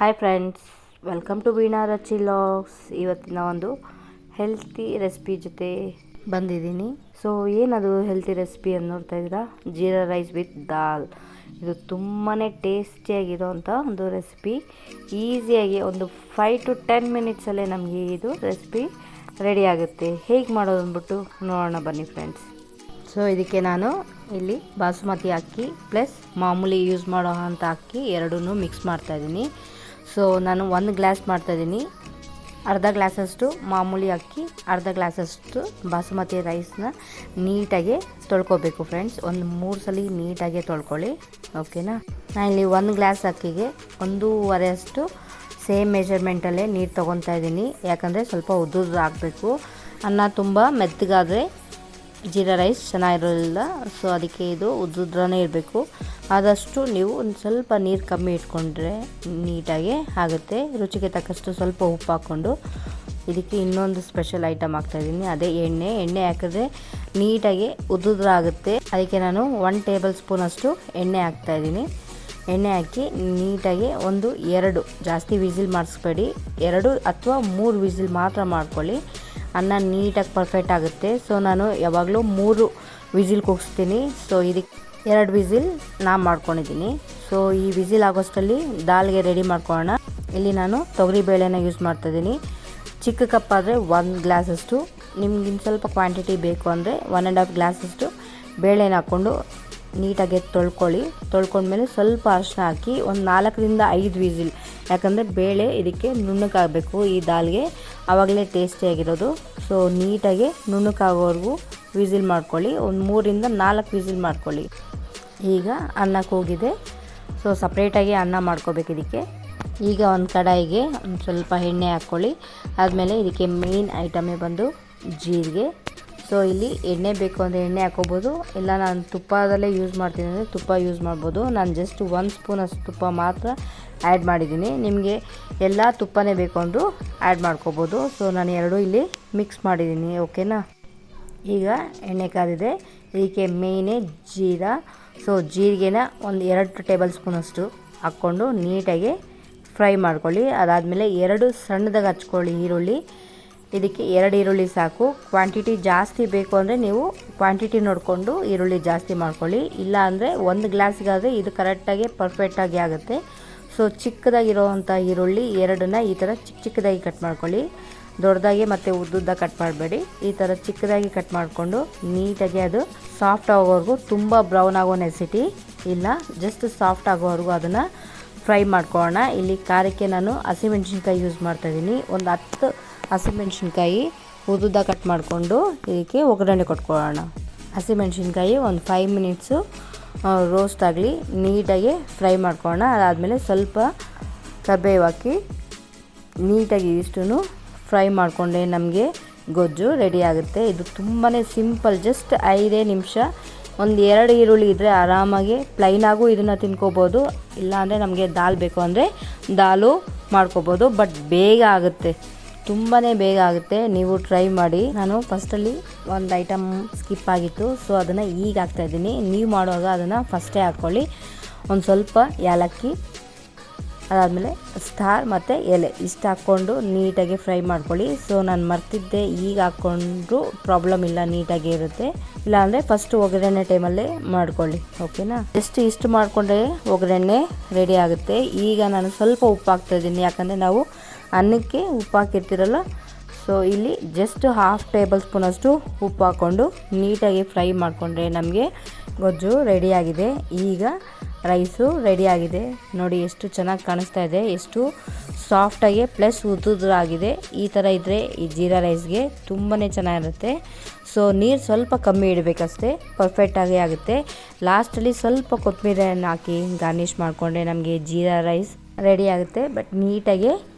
Hi friends, welcome to Veena Rachi logs. ಇವತ್ತಿನ ಒಂದು healthy recipe ಜೊತೆ ಬಂದಿದ್ದೀನಿ. ಸೊ ಏನದು ಹೆಲ್ತಿ ರೆಸಿಪಿ ಅಂತ ನೋಡ್ತಾ ಇದ್ದೀರಾ, ಜೀರಾ ರೈಸ್ ವಿತ್ ದಾಲ್. ಇದು ತುಂಬಾ ಟೇಸ್ಟಿಯಾಗಿರೋವಂಥ ಒಂದು ರೆಸಿಪಿ. ಈಸಿಯಾಗಿ ಒಂದು 5 to 10 ಮಿನಿಟ್ಸಲ್ಲೇ ನಮಗೆ ಇದು ರೆಸಿಪಿ ರೆಡಿ ಆಗುತ್ತೆ. ಹೇಗೆ ಮಾಡೋದು ಅಂದ್ಬಿಟ್ಟು ನೋಡೋಣ ಬನ್ನಿ ಫ್ರೆಂಡ್ಸ್. ಸೊ ಇದಕ್ಕೆ ನಾನು ಇಲ್ಲಿ ಬಾಸುಮತಿ ಅಕ್ಕಿ ಪ್ಲಸ್ ಮಾಮೂಲಿ ಯೂಸ್ ಮಾಡೋ ಅಂಥ ಅಕ್ಕಿ ಎರಡನ್ನೂ ಮಿಕ್ಸ್ ಮಾಡ್ತಾಯಿದ್ದೀನಿ. ಸೊ ನಾನು 1 ಗ್ಲಾಸ್ ಮಾಡ್ತಾಯಿದ್ದೀನಿ. ಅರ್ಧ ಗ್ಲಾಸಷ್ಟು ಮಾಮೂಲಿ ಅಕ್ಕಿ, ಅರ್ಧ ಗ್ಲಾಸಷ್ಟು ಬಾಸುಮತಿ ರೈಸ್ನ ನೀಟಾಗಿ ತೊಳ್ಕೊಬೇಕು ಫ್ರೆಂಡ್ಸ್. ಒಂದು 3 ಸಲ ನೀಟಾಗಿ ತೊಳ್ಕೊಳ್ಳಿ, ಓಕೆನಾ. ನಾನಿಲ್ಲಿ 1 ಗ್ಲಾಸ್ ಅಕ್ಕಿಗೆ 1.5 ಅಷ್ಟು ಸೇಮ್ ಮೆಜರ್ಮೆಂಟಲ್ಲೇ ನೀರು ತೊಗೊತಾ ಇದ್ದೀನಿ. ಯಾಕಂದರೆ ಸ್ವಲ್ಪ ಉದ್ದುದ್ದು ಆಗಬೇಕು. ಅನ್ನ ತುಂಬ ಮೆತ್ತಗಾದರೆ ಜೀರಾ ರೈಸ್ ಚೆನ್ನಾಗಿರೋದಿಲ್ಲ. ಸೊ ಅದಕ್ಕೆ ಇದು ಉದ್ದುದ್ರನೇ ಇರಬೇಕು. ಆದಷ್ಟು ನೀವು ಒಂದು ಸ್ವಲ್ಪ ನೀರು ಕಮ್ಮಿ ಇಟ್ಕೊಂಡ್ರೆ ನೀಟಾಗಿ ಆಗುತ್ತೆ. ರುಚಿಗೆ ತಕ್ಕಷ್ಟು ಸ್ವಲ್ಪ ಉಪ್ಪು ಹಾಕ್ಕೊಂಡು ಇದಕ್ಕೆ ಇನ್ನೊಂದು ಸ್ಪೆಷಲ್ ಐಟಮ್ ಹಾಕ್ತಾಯಿದ್ದೀನಿ, ಅದೇ ಎಣ್ಣೆ ಹಾಕಿದ್ರೆ ನೀಟಾಗಿ ಉದ್ದುದ್ರ ಆಗುತ್ತೆ. ಅದಕ್ಕೆ ನಾನು 1 ಟೇಬಲ್ ಸ್ಪೂನ್ ಅಷ್ಟು ಎಣ್ಣೆ ಹಾಕ್ತಾಯಿದ್ದೀನಿ. ಎಣ್ಣೆ ಹಾಕಿ ನೀಟಾಗಿ 2 ಜಾಸ್ತಿ ವಿಸಿಲ್ ಮಾಡಿಸ್ಬೇಡಿ, 2 ಅಥವಾ 3 ವಿಸಿಲ್ ಮಾತ್ರ ಮಾಡ್ಕೊಳ್ಳಿ. ಅನ್ನ ನೀಟಾಗಿ ಪರ್ಫೆಕ್ಟ್ ಆಗುತ್ತೆ. ಸೊ ನಾನು ಯಾವಾಗಲೂ 3 ವಿಸಿಲ್ ಕೂಗಿಸ್ತೀನಿ. ಸೊ ಇದಕ್ಕೆ 2 ವಿಸಿಲ್ ನಾನು ಮಾಡ್ಕೊಂಡಿದ್ದೀನಿ. ಸೊ ಈ ವಿಸಿಲ್ ಆಗೋಷ್ಟರಲ್ಲಿ ದಾಲ್ಗೆ ರೆಡಿ ಮಾಡ್ಕೊಳ್ಳೋಣ. ಇಲ್ಲಿ ನಾನು ತೊಗರಿಬೇಳೆನ ಯೂಸ್ ಮಾಡ್ತಾಯಿದ್ದೀನಿ. ಚಿಕ್ಕ ಕಪ್ ಆದರೆ 1 ಗ್ಲಾಸಷ್ಟು, ನಿಮ್ಗೆ ಇನ್ನು ಸ್ವಲ್ಪ ಕ್ವಾಂಟಿಟಿ ಬೇಕು ಅಂದರೆ 1.5 ಗ್ಲಾಸಷ್ಟು ಬೇಳೆನ ಹಾಕ್ಕೊಂಡು ನೀಟಾಗಿ ತೊಳ್ಕೊಂಡ್ಮೇಲೆ ಸ್ವಲ್ಪ ಅರಿಶಿನ ಹಾಕಿ ಒಂದು 4ರಿಂದ 5 ವಿಸಿಲ್. ಯಾಕಂದರೆ ಬೇಳೆ ಇದಕ್ಕೆ ನುಣ್ಣಕ್ಕಾಗಬೇಕು ಈ ದಾಲ್ಗೆ, ಆವಾಗಲೇ ಟೇಸ್ಟಿಯಾಗಿರೋದು. ಸೊ ನೀಟಾಗಿ ನುಣ್ಣಕ್ಕಾಗೋವರೆಗೂ ವಿಸಿಲ್ ಮಾಡ್ಕೊಳ್ಳಿ. ಒಂದು 3ರಿಂದ 4 ವಿಸಿಲ್ ಮಾಡ್ಕೊಳ್ಳಿ. ಈಗ ಅನ್ನ ಕೂಗಿದೆ. ಸೊ ಸಪ್ರೇಟಾಗಿ ಅನ್ನ ಮಾಡ್ಕೋಬೇಕು ಇದಕ್ಕೆ. ಈಗ ಒಂದು ಕಡಾಯಿಗೆ ಒಂದು ಸ್ವಲ್ಪ ಎಣ್ಣೆ ಹಾಕ್ಕೊಳ್ಳಿ. ಆದಮೇಲೆ ಇದಕ್ಕೆ ಮೇನ್ ಐಟಮೇ ಬಂದು ಜೀರಿಗೆ. ಸೊ ಇಲ್ಲಿ ಎಣ್ಣೆ ಬೇಕು ಅಂದರೆ ಎಣ್ಣೆ ಹಾಕೋಬೋದು, ಇಲ್ಲ ನಾನು ತುಪ್ಪದಲ್ಲೇ ಯೂಸ್ ಮಾಡ್ತೀನಿ ಅಂದರೆ ತುಪ್ಪ ಯೂಸ್ ಮಾಡ್ಬೋದು. ನಾನು ಜಸ್ಟ್ 1 ಸ್ಪೂನ್ ಅಷ್ಟು ತುಪ್ಪ ಮಾತ್ರ ಆ್ಯಡ್ ಮಾಡಿದ್ದೀನಿ. ನಿಮಗೆ ಎಲ್ಲ ತುಪ್ಪನೇ ಬೇಕು ಅಂದರೂ ಆ್ಯಡ್ ಮಾಡ್ಕೋಬೋದು. ಸೊ ನಾನು 2 ಇಲ್ಲಿ ಮಿಕ್ಸ್ ಮಾಡಿದ್ದೀನಿ, ಓಕೆನಾ. ಈಗ ಎಣ್ಣೆ ಕಾದಿದೆ, ಇದಕ್ಕೆ ಮೇಯ್ನೇ ಜೀರಾ. ಸೊ ಜೀರಿಗೆನ ಒಂದು 2 ಟೇಬಲ್ ಸ್ಪೂನಷ್ಟು ಹಾಕ್ಕೊಂಡು ನೀಟಾಗಿ ಫ್ರೈ ಮಾಡ್ಕೊಳ್ಳಿ. ಅದಾದಮೇಲೆ 2 ಸಣ್ಣದಾಗಿ ಹಚ್ಕೊಳ್ಳಿ ಈರುಳ್ಳಿ. ಇದಕ್ಕೆ 2 ಈರುಳ್ಳಿ ಸಾಕು. ಕ್ವಾಂಟಿಟಿ ಜಾಸ್ತಿ ಬೇಕು ಅಂದರೆ ನೀವು ಕ್ವಾಂಟಿಟಿ ನೋಡಿಕೊಂಡು ಈರುಳ್ಳಿ ಜಾಸ್ತಿ ಮಾಡ್ಕೊಳ್ಳಿ. ಇಲ್ಲ ಅಂದರೆ 1 ಗ್ಲಾಸ್ಗಾದರೆ ಇದು ಕರೆಕ್ಟಾಗಿ ಪರ್ಫೆಕ್ಟಾಗಿ ಆಗುತ್ತೆ. ಸೊ ಚಿಕ್ಕದಾಗಿರೋವಂಥ ಈರುಳ್ಳಿ 2ನ್ನ ಈ ಥರ ಚಿಕ್ಕದಾಗಿ ಕಟ್ ಮಾಡ್ಕೊಳ್ಳಿ. ದೊಡ್ಡದಾಗಿ ಮತ್ತು ಉದ್ದುದ್ದ ಕಟ್ ಮಾಡಬೇಡಿ. ಈ ಥರ ಚಿಕ್ಕದಾಗಿ ಕಟ್ ಮಾಡಿಕೊಂಡು ನೀಟಾಗಿ ಅದು ಸಾಫ್ಟ್ ಆಗೋವರೆಗೂ, ತುಂಬ ಬ್ರೌನ್ ಆಗೋ ನೆಸಿಟಿ ಇಲ್ಲ, ಜಸ್ಟ್ ಸಾಫ್ಟ್ ಆಗೋವರೆಗೂ ಅದನ್ನು ಫ್ರೈ ಮಾಡ್ಕೊಳ್ಳೋಣ. ಇಲ್ಲಿ ಖಾರಕ್ಕೆ ನಾನು ಹಸಿಮೆಣ್ಸಿನ್ಕಾಯಿ ಯೂಸ್ ಮಾಡ್ತಾಯಿದ್ದೀನಿ. ಒಂದು 10 ಹಸಿಮೆಣ್ಸಿನ್ಕಾಯಿ ಉದ್ದುದ್ದ ಕಟ್ ಮಾಡಿಕೊಂಡು ಇದಕ್ಕೆ ಒಗ್ಗರಣೆ ಕೊಟ್ಕೊಳ್ಳೋಣ. ಹಸಿಮೆಣ್ಸಿನ್ಕಾಯಿ ಒಂದು 5 ಮಿನಿಟ್ಸು ರೋಸ್ಟ್ ಆಗಲಿ, ನೀಟಾಗಿ ಫ್ರೈ ಮಾಡ್ಕೊಳ್ಳೋಣ. ಅದಾದಮೇಲೆ ಸ್ವಲ್ಪ ಕರಿಬೇವು ಹಾಕಿ ನೀಟಾಗಿ ಇಷ್ಟನ್ನು ಫ್ರೈ ಮಾಡಿಕೊಂಡೆ ನಮಗೆ ಗೊಜ್ಜು ರೆಡಿ ಆಗುತ್ತೆ. ಇದು ತುಂಬಾ ಸಿಂಪಲ್, ಜಸ್ಟ್ 5 ನಿಮಿಷ. ಒಂದು 2 ಈರುಳ್ಳಿ ಇದ್ದರೆ ಆರಾಮಾಗಿ ಪ್ಲೈನಾಗೂ ಇದನ್ನು ತಿನ್ಕೋಬೋದು. ಇಲ್ಲಾಂದರೆ ನಮಗೆ ದಾಲ್ ಬೇಕು ಅಂದರೆ ದಾಲು ಮಾಡ್ಕೋಬೋದು. ಬಟ್ ಬೇಗ ಆಗುತ್ತೆ, ತುಂಬಾ ಬೇಗ ಆಗುತ್ತೆ. ನೀವು ಟ್ರೈ ಮಾಡಿ. ನಾನು ಫಸ್ಟಲ್ಲಿ ಒಂದು ಐಟಮ್ ಸ್ಕಿಪ್ ಆಗಿತ್ತು, ಸೊ ಅದನ್ನು ಈಗ ಹಾಕ್ತಾಯಿದ್ದೀನಿ. ನೀವು ಮಾಡುವಾಗ ಅದನ್ನು ಫಸ್ಟೇ ಹಾಕ್ಕೊಳ್ಳಿ. ಒಂದು ಸ್ವಲ್ಪ ಏಲಕ್ಕಿ, ಅದಾದಮೇಲೆ ಸ್ಟಾರ್ ಮತ್ತು ಎಲೆ ಇಷ್ಟು ಹಾಕ್ಕೊಂಡು ನೀಟಾಗಿ ಫ್ರೈ ಮಾಡ್ಕೊಳ್ಳಿ. ಸೊ ನಾನು ಮರ್ತಿದ್ದೆ, ಈಗ ಹಾಕ್ಕೊಂಡ್ರು ಪ್ರಾಬ್ಲಮ್ ಇಲ್ಲ, ನೀಟಾಗಿ ಇರುತ್ತೆ. ಇಲ್ಲಾಂದರೆ ಫಸ್ಟ್ ಒಗ್ಗರಣೆ ಟೈಮಲ್ಲೇ ಮಾಡ್ಕೊಳ್ಳಿ, ಓಕೆನಾ. ಇಷ್ಟು ಮಾಡಿಕೊಂಡ್ರೆ ಒಗ್ಗರಣೆ ರೆಡಿ ಆಗುತ್ತೆ. ಈಗ ನಾನು ಸ್ವಲ್ಪ ಉಪ್ಪು ಹಾಕ್ತಾಯಿದ್ದೀನಿ, ಯಾಕಂದರೆ ನಾವು ಅನ್ನಕ್ಕೆ ಉಪ್ಪು ಹಾಕಿರ್ತೀರಲ್ಲ. ಸೊ ಇಲ್ಲಿ ಜಸ್ಟ್ 1/2 ಟೇಬಲ್ ಸ್ಪೂನಷ್ಟು ಉಪ್ಪು ಹಾಕ್ಕೊಂಡು ನೀಟಾಗಿ ಫ್ರೈ ಮಾಡಿಕೊಂಡ್ರೆ ನಮಗೆ ಗೊಜ್ಜು ರೆಡಿಯಾಗಿದೆ. ಈಗ ರೈಸು ರೆಡಿಯಾಗಿದೆ. ನೋಡಿ ಎಷ್ಟು ಚೆನ್ನಾಗಿ ಕಾಣಿಸ್ತಾ ಇದೆ, ಎಷ್ಟು ಸಾಫ್ಟಾಗಿ ಪ್ಲಸ್ ಉದ್ದುದ್ರಾಗಿದೆ. ಈ ಥರ ಇದ್ದರೆ ಈ ಜೀರಾ ರೈಸ್ಗೆ ತುಂಬಾ ಚೆನ್ನಾಗಿರುತ್ತೆ. ಸೊ ನೀರು ಸ್ವಲ್ಪ ಕಮ್ಮಿ ಇಡಬೇಕಷ್ಟೇ, ಪರ್ಫೆಕ್ಟಾಗಿ ಆಗುತ್ತೆ. ಲಾಸ್ಟಲ್ಲಿ ಸ್ವಲ್ಪ ಕೊತ್ತಂಬರಿಯನ್ನು ಹಾಕಿ ಗಾರ್ನಿಷ್ ಮಾಡಿಕೊಂಡ್ರೆ ನಮಗೆ ಜೀರಾ ರೈಸ್ ರೆಡಿ ಆಗುತ್ತೆ. ಬಟ್ ನೀಟಾಗಿ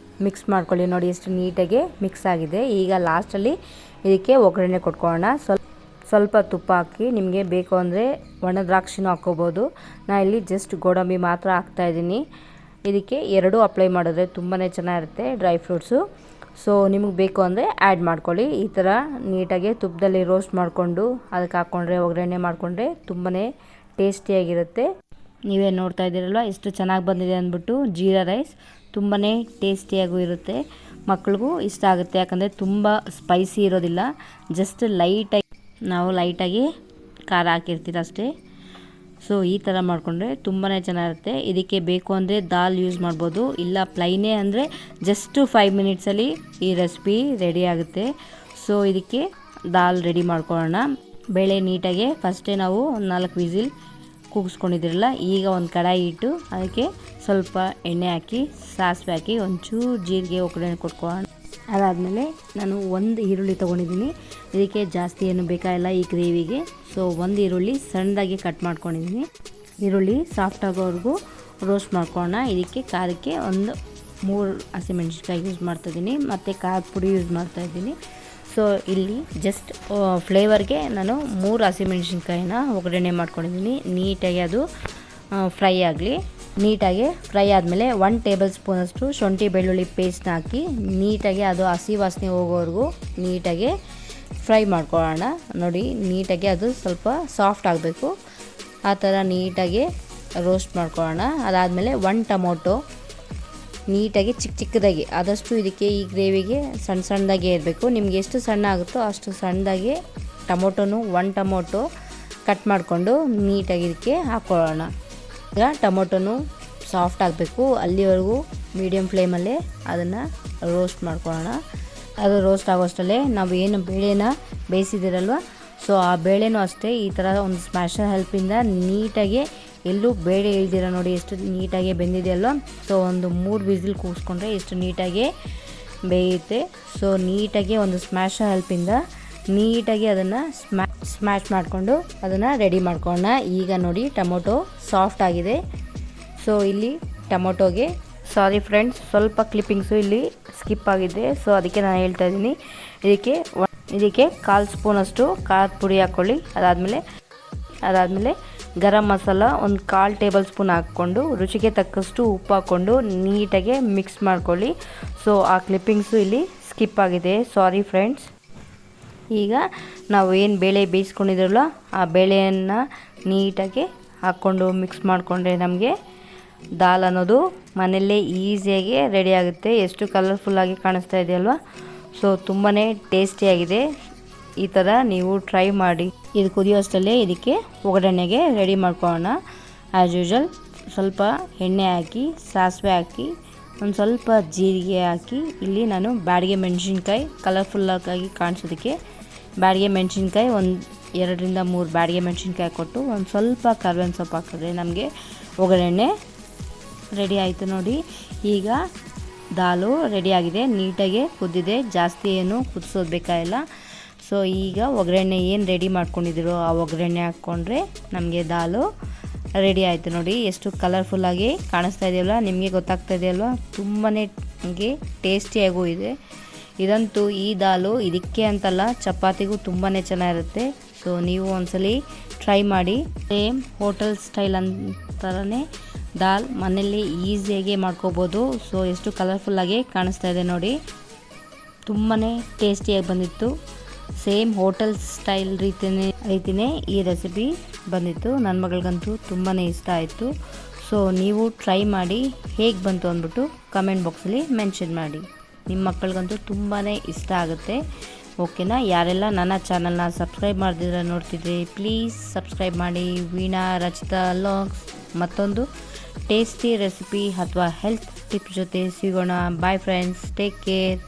ಮಿಕ್ಸ್ ಮಾಡ್ಕೊಳ್ಳಿ. ನೋಡಿ ಎಷ್ಟು ನೀಟಾಗಿ ಮಿಕ್ಸ್ ಆಗಿದೆ. ಈಗ ಲಾಸ್ಟಲ್ಲಿ ಇದಕ್ಕೆ ಒಗ್ಗರಣೆ ಕೊಟ್ಕೊಳ್ಳೋಣ. ಸ್ವಲ್ಪ ತುಪ್ಪ ಹಾಕಿ, ನಿಮಗೆ ಬೇಕು ಅಂದರೆ ಒಣ ದ್ರಾಕ್ಷಿನೂ ಹಾಕ್ಕೋಬೋದು. ನಾನು ಇಲ್ಲಿ ಜಸ್ಟ್ ಗೋಡಂಬಿ ಮಾತ್ರ ಹಾಕ್ತಾಯಿದ್ದೀನಿ. ಇದಕ್ಕೆ 2 ಅಪ್ಲೈ ಮಾಡಿದ್ರೆ ತುಂಬಾ ಚೆನ್ನಾಗಿರುತ್ತೆ ಡ್ರೈ ಫ್ರೂಟ್ಸು. ಸೊ ನಿಮಗೆ ಬೇಕು ಅಂದರೆ ಆ್ಯಡ್ ಮಾಡ್ಕೊಳ್ಳಿ. ಈ ಥರ ನೀಟಾಗಿ ತುಪ್ಪದಲ್ಲಿ ರೋಸ್ಟ್ ಮಾಡಿಕೊಂಡು ಅದಕ್ಕೆ ಹಾಕ್ಕೊಂಡ್ರೆ, ಒಗ್ಗರಣೆ ಮಾಡಿಕೊಂಡ್ರೆ ತುಂಬಾ ಟೇಸ್ಟಿಯಾಗಿರುತ್ತೆ. ನೀವೇ ನೋಡ್ತಾ ಇದ್ದೀರಲ್ವ ಎಷ್ಟು ಚೆನ್ನಾಗಿ ಬಂದಿದೆ ಅಂದ್ಬಿಟ್ಟು ಜೀರಾ ರೈಸ್. ತುಂಬಾ ಟೇಸ್ಟಿಯಾಗೂ ಇರುತ್ತೆ, ಮಕ್ಳಿಗೂ ಇಷ್ಟ ಆಗುತ್ತೆ. ಯಾಕಂದರೆ ತುಂಬ ಸ್ಪೈಸಿ ಇರೋದಿಲ್ಲ, ಜಸ್ಟ್ ಲೈಟಾಗಿ ಖಾರ ಹಾಕಿರ್ತೀರ ಅಷ್ಟೇ. ಸೊ ಈ ಥರ ಮಾಡಿಕೊಂಡ್ರೆ ತುಂಬಾ ಚೆನ್ನಾಗಿರುತ್ತೆ. ಇದಕ್ಕೆ ಬೇಕು ಅಂದರೆ ದಾಲ್ ಯೂಸ್ ಮಾಡ್ಬೋದು, ಇಲ್ಲ ಪ್ಲೈನೇ ಅಂದರೆ ಜಸ್ಟ್ 5 ಮಿನಿಟ್ಸಲ್ಲಿ ಈ ರೆಸಿಪಿ ರೆಡಿ ಆಗುತ್ತೆ. ಸೊ ಇದಕ್ಕೆ ದಾಲ್ ರೆಡಿ ಮಾಡ್ಕೊಳ್ಳೋಣ. ಬೇಳೆ ನೀಟಾಗಿ ಫಸ್ಟೇ ನಾವು 4 ವಿಸಿಲ್ ಕೂಗಿಸ್ಕೊಂಡಿದ್ದಿರಲ್ಲ, ಈಗ ಒಂದು ಕಡಾಯಿ ಇಟ್ಟು ಅದಕ್ಕೆ ಸ್ವಲ್ಪ ಎಣ್ಣೆ ಹಾಕಿ ಸಾಸಿವೆ ಹಾಕಿ ಒಂಚೂರು ಜೀರಿಗೆ ಒಗ್ಗರಣೆ ಕೊಟ್ಕೊಳ್ಳೋಣ. ಅದಾದಮೇಲೆ ನಾನು 1 ಈರುಳ್ಳಿ ತೊಗೊಂಡಿದ್ದೀನಿ. ಇದಕ್ಕೆ ಜಾಸ್ತಿ ಏನು ಬೇಕಾಗಿಲ್ಲ ಈ ಗ್ರೇವಿಗೆ. ಸೊ 1 ಈರುಳ್ಳಿ ಸಣ್ಣದಾಗಿ ಕಟ್ ಮಾಡ್ಕೊಂಡಿದ್ದೀನಿ. ಈರುಳ್ಳಿ ಸಾಫ್ಟ್ ಆಗೋವರೆಗೂ ರೋಸ್ಟ್ ಮಾಡ್ಕೊಳ್ಳೋಣ. ಇದಕ್ಕೆ ಖಾರಕ್ಕೆ 3 ಹಸಿಮೆಣ್ಸಿನ್ಕಾಯಿ ಯೂಸ್ ಮಾಡ್ತಾಯಿದ್ದೀನಿ, ಮತ್ತು ಖಾರದ ಪುಡಿ ಯೂಸ್ ಮಾಡ್ತಾಯಿದ್ದೀನಿ. ಸೊ ಇಲ್ಲಿ ಜಸ್ಟ್ ಫ್ಲೇವರ್ಗೆ ನಾನು 3 ಹಸಿಮೆಣ್ಸಿನ್ಕಾಯಿನ ಒಗ್ಗರಣೆ ಮಾಡ್ಕೊಂಡಿದ್ದೀನಿ. ನೀಟಾಗಿ ಅದು ಫ್ರೈ ಆಗಲಿ. ನೀಟಾಗಿ ಫ್ರೈ ಆದಮೇಲೆ 1 ಟೇಬಲ್ ಸ್ಪೂನಷ್ಟು ಶುಂಠಿ ಬೆಳ್ಳುಳ್ಳಿ ಪೇಸ್ಟ್ನ ಹಾಕಿ ನೀಟಾಗಿ ಅದು ಹಸಿ ವಾಸನೆ ಹೋಗೋವರೆಗೂ ನೀಟಾಗಿ ಫ್ರೈ ಮಾಡ್ಕೊಳ್ಳೋಣ. ನೋಡಿ, ನೀಟಾಗಿ ಅದು ಸ್ವಲ್ಪ ಸಾಫ್ಟ್ ಆಗಬೇಕು, ಆ ಥರ ನೀಟಾಗಿ ರೋಸ್ಟ್ ಮಾಡ್ಕೊಳ್ಳೋಣ. ಅದಾದಮೇಲೆ 1 ಟೊಮೊಟೊ ನೀಟಾಗಿ ಚಿಕ್ಕದಾಗಿ, ಆದಷ್ಟು ಇದಕ್ಕೆ ಈ ಗ್ರೇವಿಗೆ ಸಣ್ಣದಾಗೆ ಇರಬೇಕು. ನಿಮ್ಗೆ ಎಷ್ಟು ಸಣ್ಣ ಆಗುತ್ತೋ ಅಷ್ಟು ಸಣ್ಣದಾಗಿ ಟೊಮೊಟೊನು 1 ಟೊಮೊಟೊ ಕಟ್ ಮಾಡಿಕೊಂಡು ನೀಟಾಗಿ ಇದಕ್ಕೆ ಹಾಕ್ಕೊಳ್ಳೋಣ. ಈಗ ಟೊಮೊಟೊನು ಸಾಫ್ಟ್ ಆಗಬೇಕು, ಅಲ್ಲಿವರೆಗೂ ಮೀಡಿಯಮ್ ಫ್ಲೇಮಲ್ಲೇ ಅದನ್ನು ರೋಸ್ಟ್ ಮಾಡ್ಕೊಳ್ಳೋಣ. ಅದು ರೋಸ್ಟ್ ಆಗೋಷ್ಟರಲ್ಲೇ ನಾವು ಏನು ಬೇಳೆನ ಬೇಯಿಸಿದಿರಲ್ವ, ಸೊ ಆ ಬೇಳೆನೂ ಅಷ್ಟೇ ಈ ಥರ ಒಂದು ಸ್ಮ್ಯಾಶರ್ ಹೆಲ್ಪಿಂದ ನೀಟಾಗಿ, ಎಲ್ಲೂ ಬೇಳೆ ಇಳ್ದಿರ ನೋಡಿ ಎಷ್ಟು ನೀಟಾಗಿ ಬೆಂದಿದೆಯಲ್ವ. ಸೊ ಒಂದು 3 ವಿಸಿಲ್ ಕೂಗಿಸ್ಕೊಂಡ್ರೆ ಎಷ್ಟು ನೀಟಾಗಿ ಬೇಯುತ್ತೆ. ಸೊ ನೀಟಾಗಿ ಒಂದು ಸ್ಮ್ಯಾಶರ್ ಹೆಲ್ಪಿಂದ ನೀಟಾಗಿ ಅದನ್ನು ಸ್ಮ್ಯಾಶ್ ಮಾಡಿಕೊಂಡು ಅದನ್ನು ರೆಡಿ ಮಾಡ್ಕೊಳ್ಳೋಣ. ಈಗ ನೋಡಿ ಟೊಮೊಟೊ ಸಾಫ್ಟ್ ಆಗಿದೆ. ಸೊ ಇಲ್ಲಿ ಟೊಮೊಟೊಗೆ ಸಾರಿ ಫ್ರೆಂಡ್ಸ್, ಸ್ವಲ್ಪ ಕ್ಲಿಪ್ಪಿಂಗ್ಸು ಇಲ್ಲಿ ಸ್ಕಿಪ್ ಆಗಿದೆ. ಸೊ ಅದಕ್ಕೆ ನಾನು ಹೇಳ್ತಾ ಇದ್ದೀನಿ, ಇದಕ್ಕೆ 1/4 ಸ್ಪೂನಷ್ಟು ಖಾರದ ಪುಡಿ ಹಾಕ್ಕೊಳ್ಳಿ. ಅದಾದಮೇಲೆ ಗರಂ ಮಸಾಲ 1/4 ಟೇಬಲ್ ಸ್ಪೂನ್ ಹಾಕ್ಕೊಂಡು ರುಚಿಗೆ ತಕ್ಕಷ್ಟು ಉಪ್ಪು ಹಾಕ್ಕೊಂಡು ನೀಟಾಗಿ ಮಿಕ್ಸ್ ಮಾಡ್ಕೊಳ್ಳಿ. ಸೊ ಆ ಕ್ಲಿಪ್ಪಿಂಗ್ಸು ಇಲ್ಲಿ ಸ್ಕಿಪ್ ಆಗಿದೆ, ಸಾರಿ ಫ್ರೆಂಡ್ಸ್. ಈಗ ನಾವು ಏನು ಬೇಳೆ ಬೇಯಿಸ್ಕೊಂಡಿದ್ರಲ್ಲ ಆ ಬೇಳೆಯನ್ನು ನೀಟಾಗಿ ಹಾಕ್ಕೊಂಡು ಮಿಕ್ಸ್ ಮಾಡಿಕೊಂಡ್ರೆ ನಮಗೆ ದಾಲ್ ಅನ್ನೋದು ಮನೆಯಲ್ಲೇ ಈಸಿಯಾಗಿ ರೆಡಿ ಆಗುತ್ತೆ. ಎಷ್ಟು ಕಲರ್ಫುಲ್ಲಾಗಿ ಕಾಣಿಸ್ತಾ ಇದೆಯಲ್ವ. ಸೊ ತುಂಬಾ ಟೇಸ್ಟಿಯಾಗಿದೆ. ಈ ಥರ ನೀವು ಟ್ರೈ ಮಾಡಿ. ಇದು ಕುದಿಯೋಷ್ಟಲ್ಲೇ ಇದಕ್ಕೆ ಒಗ್ಗರಣೆಗೆ ರೆಡಿ ಮಾಡ್ಕೊಳ್ಳೋಣ. ಆ್ಯಸ್ ಯೂಶುವಲ್ ಸ್ವಲ್ಪ ಎಣ್ಣೆ ಹಾಕಿ, ಸಾಸಿವೆ ಹಾಕಿ, ಒಂದು ಸ್ವಲ್ಪ ಜೀರಿಗೆ ಹಾಕಿ, ಇಲ್ಲಿ ನಾನು ಬ್ಯಾಡಗೆ ಮೆಣಸಿನ್ಕಾಯಿ ಕಲರ್ಫುಲ್ಲಾಗಿ ಕಾಣಿಸೋದಕ್ಕೆ ಬ್ಯಾಡಗೆ ಮೆಣಸಿನ್ಕಾಯಿ 2 ರಿಂದ 3 ಬ್ಯಾಡಗೆ ಮೆಣಸಿನ್ಕಾಯಿ ಕೊಟ್ಟು ಒಂದು ಸ್ವಲ್ಪ ಕರ್ಬೇವಿನ ಸೊಪ್ಪು ಹಾಕಿದ್ರೆ ನಮಗೆ ಒಗ್ಗರಣೆ ರೆಡಿ ಆಯಿತು ನೋಡಿ. ಈಗ ದಾಲು ರೆಡಿಯಾಗಿದೆ, ನೀಟಾಗಿ ಕುದ್ದಿದೆ, ಜಾಸ್ತಿ ಏನು ಕುದಿಸೋದು ಬೇಕಾಗಿಲ್ಲ. ಸೊ ಈಗ ಒಗ್ಗರಣೆ ಏನು ರೆಡಿ ಮಾಡ್ಕೊಂಡಿದ್ದೀರೋ ಆ ಒಗ್ಗರಣೆ ಹಾಕ್ಕೊಂಡ್ರೆ ನಮಗೆ ದಾಲು ರೆಡಿ ಆಯಿತು ನೋಡಿ. ಎಷ್ಟು ಕಲರ್ಫುಲ್ಲಾಗಿ ಕಾಣಿಸ್ತಾ ಇದೆಯಲ್ಲ, ನಿಮಗೆ ಗೊತ್ತಾಗ್ತಾ ಇದೆಯಲ್ವ, ತುಂಬಾ ನಮಗೆ ಟೇಸ್ಟಿಯಾಗೂ ಇದೆ. ಇದಂತೂ ಈ ದಾಲು ಇದಕ್ಕೆ ಅಂತಲ್ಲ, ಚಪಾತಿಗೂ ತುಂಬಾ ಚೆನ್ನಾಗಿರುತ್ತೆ. ಸೊ ನೀವು ಒಂದ್ಸಲಿ ಟ್ರೈ ಮಾಡಿ. ಸೇಮ್ ಹೋಟೆಲ್ ಸ್ಟೈಲ್ ಅಂತಾರೇ ದಾಲ್ ಮನೆಯಲ್ಲಿ ಈಸಿಯಾಗಿ ಮಾಡ್ಕೋಬೋದು. ಸೊ ಎಷ್ಟು ಕಲರ್ಫುಲ್ಲಾಗಿ ಕಾಣಿಸ್ತಾ ಇದೆ ನೋಡಿ, ತುಂಬಾ ಟೇಸ್ಟಿಯಾಗಿ ಬಂದಿತ್ತು. ಸೇಮ್ ಹೋಟೆಲ್ ಸ್ಟೈಲ್ ರೀತಿಯೇ ಈ ರೆಸಿಪಿ ಬಂದಿತ್ತು. ನನ್ನ ಮಗಳಿಗಂತೂ ತುಂಬಾ ಇಷ್ಟ ಆಯಿತು. ಸೊ ನೀವು ಟ್ರೈ ಮಾಡಿ, ಹೇಗೆ ಬಂತು ಅಂದ್ಬಿಟ್ಟು ಕಮೆಂಟ್ ಬಾಕ್ಸಲ್ಲಿ ಮೆನ್ಷನ್ ಮಾಡಿ. ನಿಮ್ಮ ಮಕ್ಕಳಿಗಂತೂ ತುಂಬಾ ಇಷ್ಟ ಆಗುತ್ತೆ. ಓಕೆನಾ? ಯಾರೆಲ್ಲ ನನ್ನ ಚಾನಲ್ನ ಸಬ್ಸ್ಕ್ರೈಬ್ ಮಾಡ್ದಿದ್ರೆ ನೋಡ್ತಿದ್ರೆ ಪ್ಲೀಸ್ ಸಬ್ಸ್ಕ್ರೈಬ್ ಮಾಡಿ. ವೀಣಾ ರಚಿತಾ ವ್ಲಾಗ್ಸ್ ಮತ್ತೊಂದು ಟೇಸ್ಟಿ ರೆಸಿಪಿ ಅಥವಾ ಹೆಲ್ತ್ ಟಿಪ್ಸ್ ಜೊತೆ ಸಿಗೋಣ. Bye friends, take care.